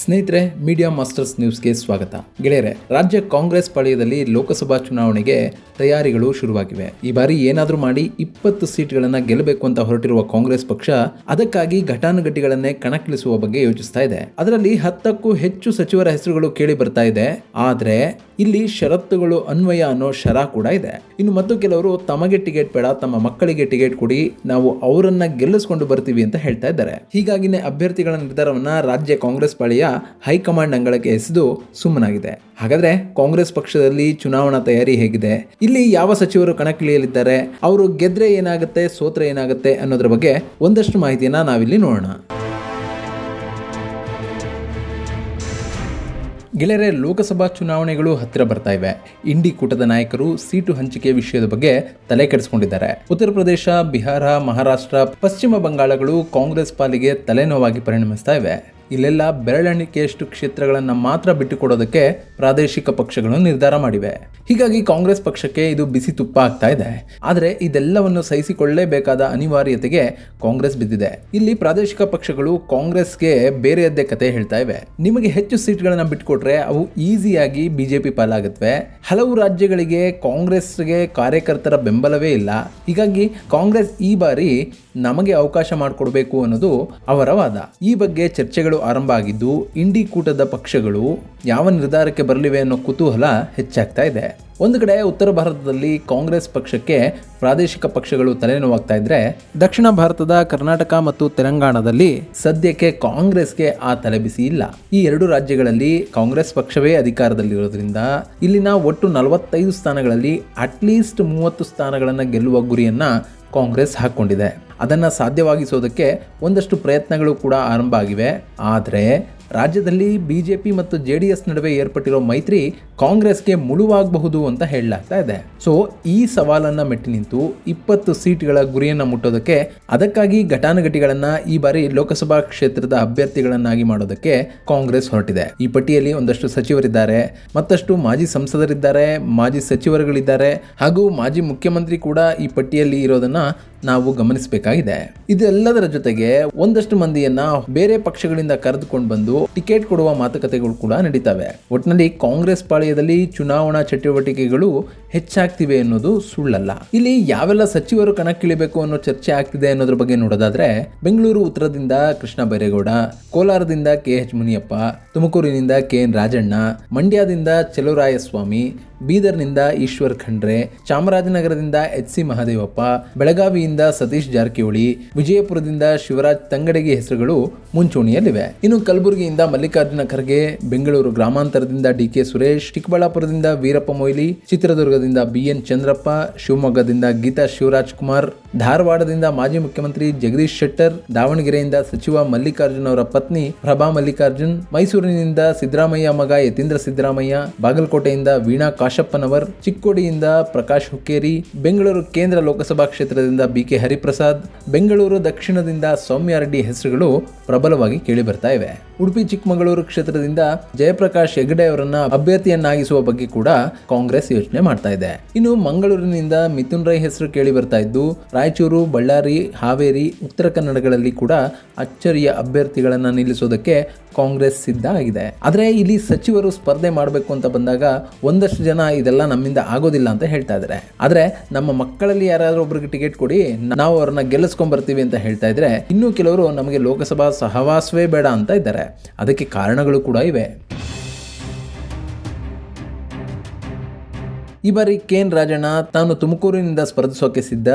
ಸ್ನೇಹಿತರೆ, media masters ನ್ಯೂಸ್ಗೆ ಸ್ವಾಗತ. ಗೆಳೆಯರೆ, ರಾಜ್ಯ ಕಾಂಗ್ರೆಸ್ ಪಾಳ್ಯದಲ್ಲಿ ಲೋಕಸಭಾ ಚುನಾವಣೆಗೆ ತಯಾರಿಗಳು ಶುರುವಾಗಿವೆ. ಈ ಬಾರಿ ಏನಾದರೂ ಮಾಡಿ 20 ಸೀಟ್ಗಳನ್ನು ಗೆಲ್ಲಬೇಕು ಅಂತ ಹೊರಟಿರುವ ಕಾಂಗ್ರೆಸ್ ಪಕ್ಷ ಅದಕ್ಕಾಗಿ ಘಟಾನುಘಟಿಗಳನ್ನೇ ಕಣಕ್ಕಿಳಿಸುವ ಬಗ್ಗೆ ಯೋಚಿಸ್ತಾ ಇದೆ. ಅದರಲ್ಲಿ 10ಕ್ಕೂ ಹೆಚ್ಚು ಸಚಿವರ ಹೆಸರುಗಳು ಕೇಳಿ ಬರ್ತಾ ಇದೆ. ಆದರೆ ಇಲ್ಲಿ ಷರತ್ತುಗಳು ಅನ್ವಯ ಅನ್ನೋ ಶರ ಕೂಡ ಇದೆ. ಇನ್ನು ಮತ್ತು ಕೆಲವರು ತಮಗೆ ಟಿಕೆಟ್ ಬೇಡ, ತಮ್ಮ ಮಕ್ಕಳಿಗೆ ಟಿಕೆಟ್ ಕೊಡಿ, ನಾವು ಅವರನ್ನ ಗೆಲ್ಲಿಸ್ಕೊಂಡು ಬರ್ತೀವಿ ಅಂತ ಹೇಳ್ತಾ ಇದ್ದಾರೆ. ಹೀಗಾಗಿನೇ ಅಭ್ಯರ್ಥಿಗಳ ನಿರ್ಧಾರವನ್ನ ರಾಜ್ಯ ಕಾಂಗ್ರೆಸ್ ಪಾಳ್ಯ ಹೈಕಮಾಂಡ್ ಅಂಗಳಕ್ಕೆ ಎಸೆದು ಸುಮ್ಮನಾಗಿದೆ. ಹಾಗಾದ್ರೆ ಕಾಂಗ್ರೆಸ್ ಪಕ್ಷದಲ್ಲಿ ಚುನಾವಣಾ ತಯಾರಿ ಹೇಗಿದೆ? ಇಲ್ಲಿ ಯಾವ ಸಚಿವರು ಕಣಕ್ಕಿಳಿಯಲಿದ್ದಾರೆ? ಅವರು ಗೆದ್ರೆ ಏನಾಗುತ್ತೆ, ಸೋತ್ರೆ ಏನಾಗುತ್ತೆ ಅನ್ನೋದ್ರ ಬಗ್ಗೆ ಒಂದಷ್ಟು ಮಾಹಿತಿಯನ್ನ ನಾವಿಲ್ಲಿ ನೋಡೋಣ. ಗೆಳೆಯರೆ, ಲೋಕಸಭಾ ಚುನಾವಣೆಗಳು ಹತ್ತಿರ ಬರ್ತಾ ಇವೆ. ಇಂಡಿ ಕೂಟದ ನಾಯಕರು ಸೀಟು ಹಂಚಿಕೆ ವಿಷಯದ ಬಗ್ಗೆ ತಲೆ ಕೆಡಿಸಿಕೊಂಡಿದ್ದಾರೆ. ಉತ್ತರ ಪ್ರದೇಶ, ಬಿಹಾರ, ಮಹಾರಾಷ್ಟ್ರ, ಪಶ್ಚಿಮ ಬಂಗಾಳಗಳು ಕಾಂಗ್ರೆಸ್ ಪಾಲಿಗೆ ತಲೆನೋವಾಗಿ ಪರಿಣಮಿಸ್ತಾ ಇವೆ. ಇಲ್ಲೆಲ್ಲ ಬೆರಳೆಣಿಕೆಯಷ್ಟು ಕ್ಷೇತ್ರಗಳನ್ನು ಮಾತ್ರ ಬಿಟ್ಟುಕೊಡೋದಕ್ಕೆ ಪ್ರಾದೇಶಿಕ ಪಕ್ಷಗಳು ನಿರ್ಧಾರ ಮಾಡಿವೆ. ಹೀಗಾಗಿ ಕಾಂಗ್ರೆಸ್ ಪಕ್ಷಕ್ಕೆ ಇದು ಬಿಸಿ ತುಪ್ಪ ಆಗ್ತಾ ಇದೆ. ಆದರೆ ಇದೆಲ್ಲವನ್ನು ಸಹಿಸಿಕೊಳ್ಳಲೇಬೇಕಾದ ಅನಿವಾರ್ಯತೆಗೆ ಕಾಂಗ್ರೆಸ್ ಬಿದ್ದಿದೆ. ಇಲ್ಲಿ ಪ್ರಾದೇಶಿಕ ಪಕ್ಷಗಳು ಕಾಂಗ್ರೆಸ್ಗೆ ಬೇರೆಯದ್ದೇ ಕತೆ ಹೇಳ್ತಾ ಇವೆ. ನಿಮಗೆ ಹೆಚ್ಚು ಸೀಟ್ಗಳನ್ನು ಬಿಟ್ಟುಕೊಟ್ರೆ ಅವು ಈಸಿಯಾಗಿ ಬಿಜೆಪಿ ಪಾಲಾಗುತ್ತವೆ. ಹಲವು ರಾಜ್ಯಗಳಿಗೆ ಕಾಂಗ್ರೆಸ್ಗೆ ಕಾರ್ಯಕರ್ತರ ಬೆಂಬಲವೇ ಇಲ್ಲ. ಹೀಗಾಗಿ ಕಾಂಗ್ರೆಸ್ ಈ ಬಾರಿ ನಮಗೆ ಅವಕಾಶ ಮಾಡಿಕೊಡ್ಬೇಕು ಅನ್ನೋದು ಅವರ ವಾದ. ಈ ಬಗ್ಗೆ ಚರ್ಚೆಗಳು ಆರಂಭ ಆಗಿದ್ದು, ಇಂಡಿ ಕೂಟದ ಪಕ್ಷಗಳು ಯಾವ ನಿರ್ಧಾರಕ್ಕೆ ಬರಲಿವೆ ಅನ್ನೋ ಕುತೂಹಲ ಹೆಚ್ಚಾಗ್ತಾ ಇದೆ. ಒಂದು ಕಡೆ ಉತ್ತರ ಭಾರತದಲ್ಲಿ ಕಾಂಗ್ರೆಸ್ ಪಕ್ಷಕ್ಕೆ ಪ್ರಾದೇಶಿಕ ಪಕ್ಷಗಳು ತಲೆನೋವಾಗ್ತಾ ಇದ್ರೆ, ದಕ್ಷಿಣ ಭಾರತದ ಕರ್ನಾಟಕ ಮತ್ತು ತೆಲಂಗಾಣದಲ್ಲಿ ಸದ್ಯಕ್ಕೆ ಕಾಂಗ್ರೆಸ್ಗೆ ಆ ತಲೆಬಿಸಿ ಇಲ್ಲ. ಈ ಎರಡು ರಾಜ್ಯಗಳಲ್ಲಿ ಕಾಂಗ್ರೆಸ್ ಪಕ್ಷವೇ ಅಧಿಕಾರದಲ್ಲಿರೋದ್ರಿಂದ ಇಲ್ಲಿನ ಒಟ್ಟು 45 ಸ್ಥಾನಗಳಲ್ಲಿ ಅಟ್ಲೀಸ್ಟ್ 30 ಸ್ಥಾನಗಳನ್ನು ಗೆಲ್ಲುವ ಗುರಿಯನ್ನ ಕಾಂಗ್ರೆಸ್ ಹಾಕೊಂಡಿದೆ. ಅದನ್ನು ಸಾಧ್ಯವಾಗಿಸೋದಕ್ಕೆ ಒಂದಷ್ಟು ಪ್ರಯತ್ನಗಳು ಕೂಡ ಆರಂಭ ಆಗಿವೆ. ಆದರೆ ರಾಜ್ಯದಲ್ಲಿ ಬಿಜೆಪಿ ಮತ್ತು JDS ನಡುವೆ ಏರ್ಪಟ್ಟಿರೋ ಮೈತ್ರಿ ಕಾಂಗ್ರೆಸ್ಗೆ ಮುಳುವಾಗಬಹುದು ಅಂತ ಹೇಳಲಾಗ್ತಾ ಇದೆ. ಸೊ ಈ ಸವಾಲನ್ನು ಮೆಟ್ಟಿ ನಿಂತು 20 ಸೀಟ್ಗಳ ಗುರಿಯನ್ನು ಮುಟ್ಟೋದಕ್ಕೆ, ಅದಕ್ಕಾಗಿ ಘಟಾನುಘಟಿಗಳನ್ನ ಈ ಬಾರಿ ಲೋಕಸಭಾ ಕ್ಷೇತ್ರದ ಅಭ್ಯರ್ಥಿಗಳನ್ನಾಗಿ ಮಾಡೋದಕ್ಕೆ ಕಾಂಗ್ರೆಸ್ ಹೊರಟಿದೆ. ಈ ಪಟ್ಟಿಯಲ್ಲಿ ಒಂದಷ್ಟು ಸಚಿವರಿದ್ದಾರೆ, ಮತ್ತಷ್ಟು ಮಾಜಿ ಸಂಸದರಿದ್ದಾರೆ, ಮಾಜಿ ಸಚಿವರುಗಳಿದ್ದಾರೆ, ಹಾಗೂ ಮಾಜಿ ಮುಖ್ಯಮಂತ್ರಿ ಕೂಡ ಈ ಪಟ್ಟಿಯಲ್ಲಿ ಇರೋದನ್ನ ನಾವು ಗಮನಿಸಬೇಕಾಗಿದೆ. ಇದೆಲ್ಲದರ ಜೊತೆಗೆ ಒಂದಷ್ಟು ಮಂದಿಯನ್ನ ಬೇರೆ ಪಕ್ಷಗಳಿಂದ ಕರೆದುಕೊಂಡು ಬಂದು ಟಿಕೆಟ್ ಕೊಡುವ ಮಾತುಕತೆಗಳು ಕೂಡ ನಡೀತವೆ. ಒಟ್ಟಿನಲ್ಲಿ ಕಾಂಗ್ರೆಸ್ ಪಾಳ್ಯದಲ್ಲಿ ಚುನಾವಣಾ ಚಟುವಟಿಕೆಗಳು ಹೆಚ್ಚಾಗ್ತಿವೆ ಅನ್ನೋದು ಸುಳ್ಳಲ್ಲ. ಇಲ್ಲಿ ಯಾವೆಲ್ಲ ಸಚಿವರು ಕಣಕ್ಕಿಳಿಬೇಕು ಅನ್ನೋ ಚರ್ಚೆ ಆಗ್ತಿದೆ ಅನ್ನೋದ್ರ ಬಗ್ಗೆ ನೋಡೋದಾದ್ರೆ, ಬೆಂಗಳೂರು ಉತ್ತರದಿಂದ ಕೃಷ್ಣ ಬೈರೇಗೌಡ, ಕೋಲಾರದಿಂದ KH ಮುನಿಯಪ್ಪ, ತುಮಕೂರಿನಿಂದ KN ರಾಜಣ್ಣ, ಮಂಡ್ಯದಿಂದ ಚೆಲುವರಾಯಸ್ವಾಮಿ, ಬೀದರ್ನಿಂದ ಈಶ್ವರ್ ಖಂಡ್ರೆ, ಚಾಮರಾಜನಗರದಿಂದ HC ಮಹದೇವಪ್ಪ, ಬೆಳಗಾವಿಯಿಂದ ಸತೀಶ್ ಜಾರಕಿಹೊಳಿ, ವಿಜಯಪುರದಿಂದ ಶಿವರಾಜ್ ತಂಗಡಗಿ ಹೆಸರುಗಳು ಮುಂಚೂಣಿಯಲ್ಲಿವೆ. ಇನ್ನು ಕಲಬುರಗಿಯಿಂದ ಮಲ್ಲಿಕಾರ್ಜುನ ಖರ್ಗೆ, ಬೆಂಗಳೂರು ಗ್ರಾಮಾಂತರದಿಂದ DK ಸುರೇಶ್, ಚಿಕ್ಕಬಳ್ಳಾಪುರದಿಂದ ವೀರಪ್ಪ ಮೊಯ್ಲಿ, ಚಿತ್ರದುರ್ಗದಿಂದ BN ಚಂದ್ರಪ್ಪ, ಶಿವಮೊಗ್ಗದಿಂದ ಗೀತಾ ಶಿವರಾಜ್ ಕುಮಾರ್, ಧಾರವಾಡದಿಂದ ಮಾಜಿ ಮುಖ್ಯಮಂತ್ರಿ ಜಗದೀಶ್ ಶೆಟ್ಟರ್, ದಾವಣಗೆರೆಯಿಂದ ಸಚಿವ ಮಲ್ಲಿಕಾರ್ಜುನ್ ಅವರ ಪತ್ನಿ ಪ್ರಭಾ ಮಲ್ಲಿಕಾರ್ಜುನ್, ಮೈಸೂರಿನಿಂದ ಸಿದ್ದರಾಮಯ್ಯ ಮಗ ಯತೀಂದ್ರ ಸಿದ್ದರಾಮಯ್ಯ, ಬಾಗಲಕೋಟೆಯಿಂದ ವೀಣಾ ಕಾಶಪ್ಪನವರ್, ಚಿಕ್ಕೋಡಿಯಿಂದ ಪ್ರಕಾಶ್ ಹುಕ್ಕೇರಿ, ಬೆಂಗಳೂರು ಕೇಂದ್ರ ಲೋಕಸಭಾ ಕ್ಷೇತ್ರದಿಂದ BK ಹರಿಪ್ರಸಾದ್, ಬೆಂಗಳೂರು ದಕ್ಷಿಣದಿಂದ ಸೌಮ್ಯ ರೆಡ್ಡಿ ಹೆಸರುಗಳು ಪ್ರಬಲವಾಗಿ ಕೇಳಿ ಬರ್ತಾ ಇವೆ. ಉಡುಪಿ ಚಿಕ್ಕಮಗಳೂರು ಕ್ಷೇತ್ರದಿಂದ ಜಯಪ್ರಕಾಶ್ ಹೆಗಡೆ ಅವರನ್ನ ಅಭ್ಯರ್ಥಿಯನ್ನಾಗಿಸುವ ಬಗ್ಗೆ ಕೂಡ ಕಾಂಗ್ರೆಸ್ ಯೋಚನೆ ಮಾಡ್ತಾ ಇದೆ. ಇನ್ನು ಮಂಗಳೂರಿನಿಂದ ಮಿಥುನ್ ರೈ ಹೆಸರು ಕೇಳಿ ಬರ್ತಾ ಇದ್ದು, ರಾಯಚೂರು, ಬಳ್ಳಾರಿ, ಹಾವೇರಿ, ಉತ್ತರ ಕನ್ನಡಗಳಲ್ಲಿ ಕೂಡ ಅಚ್ಚರಿಯ ಅಭ್ಯರ್ಥಿಗಳನ್ನ ನಿಲ್ಲಿಸೋದಕ್ಕೆ ಕಾಂಗ್ರೆಸ್ ಸಿದ್ಧ ಆಗಿದೆ. ಆದರೆ ಇಲ್ಲಿ ಸಚಿವರು ಸ್ಪರ್ಧೆ ಮಾಡಬೇಕು ಅಂತ ಬಂದಾಗ ಒಂದಷ್ಟು ಜನ ಇದೆಲ್ಲ ನಮ್ಮಿಂದ ಆಗೋದಿಲ್ಲ ಅಂತ ಹೇಳ್ತಾ ಇದ್ದಾರೆ. ಆದರೆ ನಮ್ಮ ಮಕ್ಕಳಲ್ಲಿ ಯಾರಾದ್ರೂ ಒಬ್ರಿಗೆ ಟಿಕೆಟ್ ಕೊಡಿ, ನಾವು ಅವ್ರನ್ನ ಗೆಲ್ಲಿಸ್ಕೊಂಡ್ ಬರ್ತೀವಿ ಅಂತ ಹೇಳ್ತಾ ಇದ್ರೆ, ಇನ್ನೂ ಕೆಲವರು ನಮಗೆ ಲೋಕಸಭಾ ಸಹವಾಸವೇ ಬೇಡ ಅಂತ ಇದ್ದಾರೆ. ಅದಕ್ಕೆ ಕಾರಣಗಳು ಕೂಡ ಇವೆ. ಈ ಬಾರಿ KN ರಾಜಣ್ಣ ತಾನು ತುಮಕೂರಿನಿಂದ ಸ್ಪರ್ಧಿಸೋಕೆ ಸಿದ್ಧ,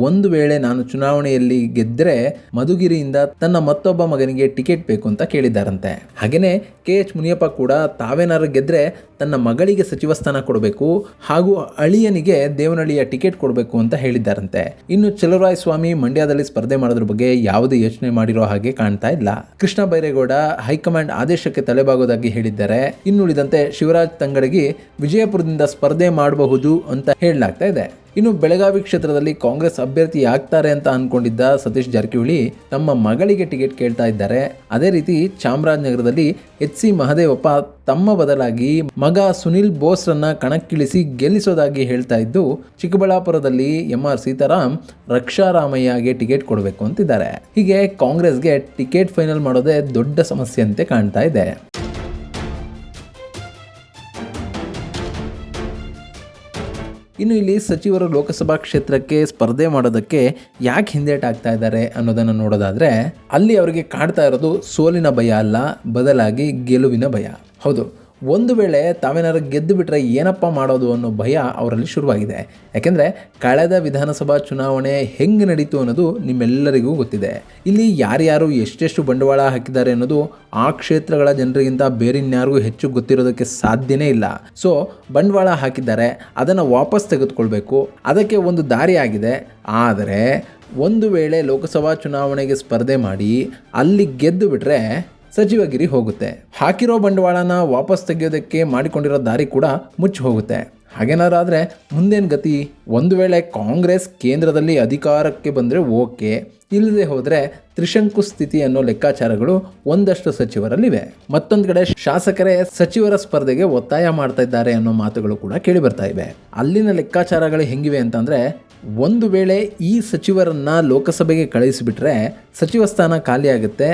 ಒಂದು ವೇಳೆ ನಾನು ಚುನಾವಣೆಯಲ್ಲಿ ಗೆದ್ದರೆ ಮಧುಗಿರಿಯಿಂದ ತನ್ನ ಮತ್ತೊಬ್ಬ ಮಗನಿಗೆ ಟಿಕೆಟ್ ಬೇಕು ಅಂತ ಕೇಳಿದ್ದಾರಂತೆ. ಹಾಗೇನೆ KH ಮುನಿಯಪ್ಪ ಕೂಡ ತಾವೇನಾರು ಗೆದ್ರೆ ತನ್ನ ಮಗಳಿಗೆ ಸಚಿವ ಸ್ಥಾನ ಕೊಡಬೇಕು, ಹಾಗೂ ಅಳಿಯನಿಗೆ ದೇವನಹಳ್ಳಿಯ ಟಿಕೆಟ್ ಕೊಡಬೇಕು ಅಂತ ಹೇಳಿದ್ದಾರಂತೆ. ಇನ್ನು ಚೆಲುವರಾಯಸ್ವಾಮಿ ಮಂಡ್ಯದಲ್ಲಿ ಸ್ಪರ್ಧೆ ಮಾಡೋದ್ರ ಬಗ್ಗೆ ಯಾವುದೇ ಯೋಚನೆ ಮಾಡಿರೋ ಹಾಗೆ ಕಾಣ್ತಾ ಇಲ್ಲ. ಕೃಷ್ಣ ಬೈರೇಗೌಡ ಹೈಕಮಾಂಡ್ ಆದೇಶಕ್ಕೆ ತಲೆಬಾಗೋದಾಗಿ ಹೇಳಿದ್ದಾರೆ. ಇನ್ನುಳಿದಂತೆ ಶಿವರಾಜ್ ತಂಗಡಗಿ ವಿಜಯಪುರದಿಂದ ಸ್ಪರ್ಧೆ ಮಾಡಬಹುದು ಅಂತ ಹೇಳಲಾಗ್ತಾ ಇದೆ. ಇನ್ನು ಬೆಳಗಾವಿ ಕ್ಷೇತ್ರದಲ್ಲಿ ಕಾಂಗ್ರೆಸ್ ಅಭ್ಯರ್ಥಿ ಆಗ್ತಾರೆ ಅಂತ ಅನ್ಕೊಂಡಿದ್ದ ಸತೀಶ್ ಜಾರಕಿಹೊಳಿ ತಮ್ಮ ಮಗಳಿಗೆ ಟಿಕೆಟ್ ಕೇಳ್ತಾ ಇದ್ದಾರೆ. ಅದೇ ರೀತಿ ಚಾಮರಾಜನಗರದಲ್ಲಿ HC ಮಹದೇವಪ್ಪ ತಮ್ಮ ಬದಲಾಗಿ ಮಗ ಸುನಿಲ್ ಬೋಸ್ರನ್ನ ಕಣಕ್ಕಿಳಿಸಿ ಗೆಲ್ಲಿಸೋದಾಗಿ ಹೇಳ್ತಾ ಇದ್ದು, ಚಿಕ್ಕಬಳ್ಳಾಪುರದಲ್ಲಿ MR ಸೀತಾರಾಮ್ ರಕ್ಷಾರಾಮಯ್ಯಗೆ ಟಿಕೆಟ್ ಕೊಡಬೇಕು ಅಂತಿದ್ದಾರೆ. ಹೀಗೆ ಕಾಂಗ್ರೆಸ್ಗೆ ಟಿಕೆಟ್ ಫೈನಲ್ ಮಾಡೋದೇ ದೊಡ್ಡ ಸಮಸ್ಯೆ ಅಂತೆ ಕಾಣ್ತಾ ಇದೆ. ಇನ್ನು ಇಲ್ಲಿ ಸಚಿವರು ಲೋಕಸಭಾ ಕ್ಷೇತ್ರಕ್ಕೆ ಸ್ಪರ್ಧೆ ಮಾಡೋದಕ್ಕೆ ಯಾಕೆ ಹಿಂದೇಟಾಗ್ತಾ ಇದ್ದಾರೆ ಅನ್ನೋದನ್ನು ನೋಡೋದಾದ್ರೆ ಅಲ್ಲಿ ಅವರಿಗೆ ಕಾಡ್ತಾ ಇರೋದು ಸೋಲಿನ ಭಯ ಅಲ್ಲ, ಬದಲಾಗಿ ಗೆಲುವಿನ ಭಯ. ಹೌದು, ಒಂದು ವೇಳೆ ತಾವೇನಾದ್ರು ಗೆದ್ದು ಬಿಟ್ಟರೆ ಏನಪ್ಪ ಮಾಡೋದು ಅನ್ನೋ ಭಯ ಅವರಲ್ಲಿ ಶುರುವಾಗಿದೆ. ಯಾಕೆಂದರೆ ಕಳೆದ ವಿಧಾನಸಭಾ ಚುನಾವಣೆ ಹೆಂಗೆ ನಡೀತು ಅನ್ನೋದು ನಿಮ್ಮೆಲ್ಲರಿಗೂ ಗೊತ್ತಿದೆ. ಇಲ್ಲಿ ಯಾರ್ಯಾರು ಎಷ್ಟೆಷ್ಟು ಬಂಡವಾಳ ಹಾಕಿದ್ದಾರೆ ಅನ್ನೋದು ಆ ಕ್ಷೇತ್ರಗಳ ಜನರಿಗಿಂತ ಬೇರಿನ್ಯಾರಿಗೂ ಹೆಚ್ಚು ಗೊತ್ತಿರೋದಕ್ಕೆ ಸಾಧ್ಯನೇ ಇಲ್ಲ. ಸೊ ಬಂಡವಾಳ ಹಾಕಿದ್ದಾರೆ, ಅದನ್ನು ವಾಪಸ್ ತೆಗೆದುಕೊಳ್ಬೇಕು, ಅದಕ್ಕೆ ಒಂದು ದಾರಿ ಆಗಿದೆ. ಆದರೆ ಒಂದು ವೇಳೆ ಲೋಕಸಭಾ ಚುನಾವಣೆಗೆ ಸ್ಪರ್ಧೆ ಮಾಡಿ ಅಲ್ಲಿ ಗೆದ್ದು ಬಿಟ್ಟರೆ ಸಚಿವಗಿರಿ ಹೋಗುತ್ತೆ. ಹಾಕಿರೋ ಬಂಡವಾಳನ ವಾಪಸ್ ತೆಗೆಯೋದಕ್ಕೆ ಮಾಡಿಕೊಂಡಿರೋ ದಾರಿ ಕೂಡ ಮುಚ್ಚಿ ಹೋಗುತ್ತೆ. ಹಾಗೇನಾರಾದರೆ ಮುಂದೇನು ಗತಿ? ಒಂದು ವೇಳೆ ಕಾಂಗ್ರೆಸ್ ಕೇಂದ್ರದಲ್ಲಿ ಅಧಿಕಾರಕ್ಕೆ ಬಂದರೆ ಓಕೆ, ಇಲ್ಲದೆ ಹೋದರೆ ತ್ರಿಶಂಕು ಸ್ಥಿತಿ ಅನ್ನೋ ಲೆಕ್ಕಾಚಾರಗಳು ಒಂದಷ್ಟು ಸಚಿವರಲ್ಲಿವೆ. ಮತ್ತೊಂದು ಕಡೆ ಶಾಸಕರೇ ಸಚಿವರ ಸ್ಪರ್ಧೆಗೆ ಒತ್ತಾಯ ಮಾಡ್ತಾ ಇದ್ದಾರೆ ಅನ್ನೋ ಮಾತುಗಳು ಕೂಡ ಕೇಳಿ ಬರ್ತಾ ಇವೆ. ಅಲ್ಲಿನ ಲೆಕ್ಕಾಚಾರಗಳು ಹೆಂಗಿವೆ ಅಂತಂದರೆ, ಒಂದು ವೇಳೆ ಈ ಸಚಿವರನ್ನು ಲೋಕಸಭೆಗೆ ಕಳುಹಿಸಿಬಿಟ್ರೆ ಸಚಿವ ಸ್ಥಾನ ಖಾಲಿ ಆಗುತ್ತೆ.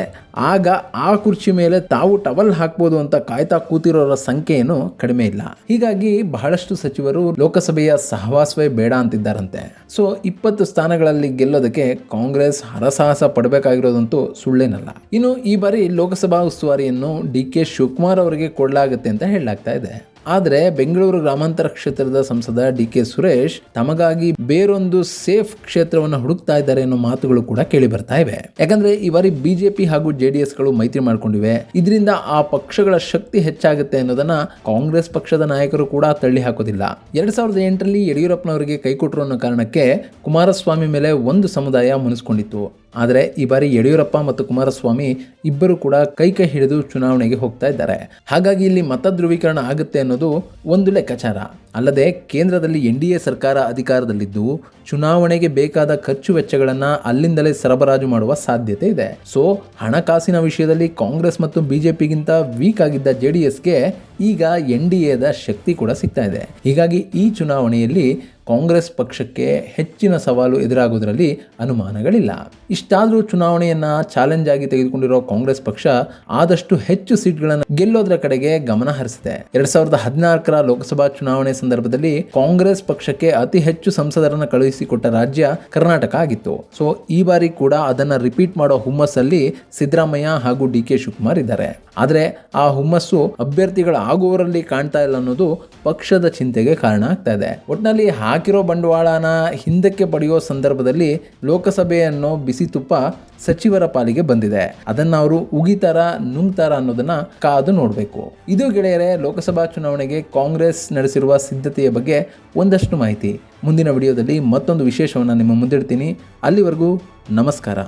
ಆಗ ಆ ಕುರ್ಚಿ ಮೇಲೆ ತಾವು ಟವಲ್ ಹಾಕ್ಬೋದು ಅಂತ ಕಾಯ್ತಾ ಕೂತಿರೋರ ಸಂಖ್ಯೆ ಏನು ಕಡಿಮೆ ಇಲ್ಲ. ಹೀಗಾಗಿ ಬಹಳಷ್ಟು ಸಚಿವರು ಲೋಕಸಭೆಯ ಸಹವಾಸವೇ ಬೇಡ ಅಂತಿದ್ದಾರಂತೆ. ಸೊ 20 ಸ್ಥಾನಗಳಲ್ಲಿ ಗೆಲ್ಲೋದಕ್ಕೆ ಕಾಂಗ್ರೆಸ್ ಹರಸಾಹಸ ಪಡಬೇಕಾಗಿರೋದಂತೂ ಸುಳ್ಳೇನಲ್ಲ. ಇನ್ನು ಈ ಬಾರಿ ಲೋಕಸಭಾ ಉಸ್ತುವಾರಿಯನ್ನು ಡಿ.ಕೆ. ಶಿವಕುಮಾರ್ ಅವರಿಗೆ ಕೊಡಲಾಗುತ್ತೆ ಅಂತ ಹೇಳಲಾಗ್ತಾ ಇದೆ. ಆದರೆ ಬೆಂಗಳೂರು ಗ್ರಾಮಾಂತರ ಕ್ಷೇತ್ರದ ಸಂಸದ ಡಿ.ಕೆ. ಸುರೇಶ್ ತಮಗಾಗಿ ಬೇರೊಂದು ಸೇಫ್ ಕ್ಷೇತ್ರವನ್ನು ಹುಡುಕ್ತಾ ಇದ್ದಾರೆ ಅನ್ನೋ ಮಾತುಗಳು ಕೂಡ ಕೇಳಿ ಬರ್ತಾ ಇವೆ. ಯಾಕಂದ್ರೆ ಈ ಬಾರಿ ಬಿಜೆಪಿ ಹಾಗೂ ಜೆಡಿಎಸ್ಗಳು ಮೈತ್ರಿ ಮಾಡ್ಕೊಂಡಿವೆ. ಇದರಿಂದ ಆ ಪಕ್ಷಗಳ ಶಕ್ತಿ ಹೆಚ್ಚಾಗುತ್ತೆ ಅನ್ನೋದನ್ನ ಕಾಂಗ್ರೆಸ್ ಪಕ್ಷದ ನಾಯಕರು ಕೂಡ ತಳ್ಳಿ ಹಾಕೋದಿಲ್ಲ. 2008ರಲ್ಲಿ ಯಡಿಯೂರಪ್ಪನವರಿಗೆ ಕೈಕೊಟ್ಟರು ಅನ್ನೋ ಕಾರಣಕ್ಕೆ ಕುಮಾರಸ್ವಾಮಿ ಮೇಲೆ ಒಂದು ಸಮುದಾಯ ಮುನಿಸ್ಕೊಂಡಿತ್ತು. ಆದರೆ ಈ ಬಾರಿ ಯಡಿಯೂರಪ್ಪ ಮತ್ತು ಕುಮಾರಸ್ವಾಮಿ ಇಬ್ಬರು ಕೂಡ ಕೈ ಹಿಡಿದು ಚುನಾವಣೆಗೆ ಹೋಗ್ತಾ ಇದ್ದಾರೆ. ಹಾಗಾಗಿ ಇಲ್ಲಿ ಮತ ಧ್ರುವೀಕರಣ ಆಗುತ್ತೆ ಅನ್ನೋದು ಒಂದು ಲೆಕ್ಕಾಚಾರ. ಅಲ್ಲದೆ ಕೇಂದ್ರದಲ್ಲಿ NDA ಸರ್ಕಾರ ಅಧಿಕಾರದಲ್ಲಿದ್ದು ಚುನಾವಣೆಗೆ ಬೇಕಾದ ಖರ್ಚು ವೆಚ್ಚಗಳನ್ನು ಅಲ್ಲಿಂದಲೇ ಸರಬರಾಜು ಮಾಡುವ ಸಾಧ್ಯತೆ ಇದೆ. ಸೊ ಹಣಕಾಸಿನ ವಿಷಯದಲ್ಲಿ ಕಾಂಗ್ರೆಸ್ ಮತ್ತು ಬಿಜೆಪಿಗಿಂತ ವೀಕ್ ಆಗಿದ್ದ JDSಗೆ ಈಗ NDAದ ಶಕ್ತಿ ಕೂಡ ಸಿಗ್ತಾ ಇದೆ. ಹೀಗಾಗಿ ಈ ಚುನಾವಣೆಯಲ್ಲಿ ಕಾಂಗ್ರೆಸ್ ಪಕ್ಷಕ್ಕೆ ಹೆಚ್ಚಿನ ಸವಾಲು ಎದುರಾಗುವುದರಲ್ಲಿ ಅನುಮಾನಗಳಿಲ್ಲ. ಇಷ್ಟಾದರೂ ಚುನಾವಣೆಯನ್ನ ಚಾಲೆಂಜ್ ಆಗಿ ತೆಗೆದುಕೊಂಡಿರೋ ಕಾಂಗ್ರೆಸ್ ಪಕ್ಷ ಆದಷ್ಟು ಹೆಚ್ಚು ಸೀಟ್ಗಳನ್ನು ಗೆಲ್ಲೋದ್ರ ಕಡೆಗೆ ಗಮನ ಹರಿಸಿದೆ. 2014ರ ಲೋಕಸಭಾ ಚುನಾವಣೆ ಸಂದರ್ಭದಲ್ಲಿ ಕಾಂಗ್ರೆಸ್ ಪಕ್ಷಕ್ಕೆ ಅತಿ ಹೆಚ್ಚು ಸಂಸದರನ್ನು ಕಳುಹಿಸಿಕೊಟ್ಟ ರಾಜ್ಯ ಕರ್ನಾಟಕ ಆಗಿತ್ತು. ಸೊ ಈ ಬಾರಿ ಕೂಡ ಅದನ್ನ ರಿಪೀಟ್ ಮಾಡೋ ಹುಮ್ಮಸ್ಸಲ್ಲಿ ಸಿದ್ದರಾಮಯ್ಯ ಹಾಗೂ ಡಿ.ಕೆ. ಶಿವಕುಮಾರ್ ಇದ್ದಾರೆ. ಆದರೆ ಆ ಹುಮ್ಮಸ್ಸು ಅಭ್ಯರ್ಥಿಗಳ ಆಗುವವರಲ್ಲಿ ಕಾಣ್ತಾ ಇಲ್ಲ ಅನ್ನೋದು ಪಕ್ಷದ ಚಿಂತೆಗೆ ಕಾರಣ ಆಗ್ತಾ ಇದೆ. ಒಟ್ಟಿನಲ್ಲಿ ಹಾಕಿರೋ ಬಂಡವಾಳನ ಹಿಂದಕ್ಕೆ ಪಡೆಯೋ ಸಂದರ್ಭದಲ್ಲಿ ಲೋಕಸಭೆಯನ್ನು ಬಿಸಿ ತುಪ್ಪ ಸಚಿವರ ಪಾಲಿಗೆ ಬಂದಿದೆ. ಅದನ್ನ ಅವರು ಉಗಿತಾರ ನುಂಗ್ತಾರ ಅನ್ನೋದನ್ನ ಕಾದು ನೋಡಬೇಕು. ಇದು ಗೆಳೆಯರೇ ಲೋಕಸಭಾ ಚುನಾವಣೆಗೆ ಕಾಂಗ್ರೆಸ್ ನಡೆಸಿರುವ ಸಿದ್ಧತೆಯ ಬಗ್ಗೆ ಒಂದಷ್ಟು ಮಾಹಿತಿ. ಮುಂದಿನ ವಿಡಿಯೋದಲ್ಲಿ ಮತ್ತೊಂದು ವಿಶೇಷವನ್ನು ನಿಮ್ಮ ಮುಂದಿಡ್ತೀನಿ. ಅಲ್ಲಿವರೆಗೂ ನಮಸ್ಕಾರ.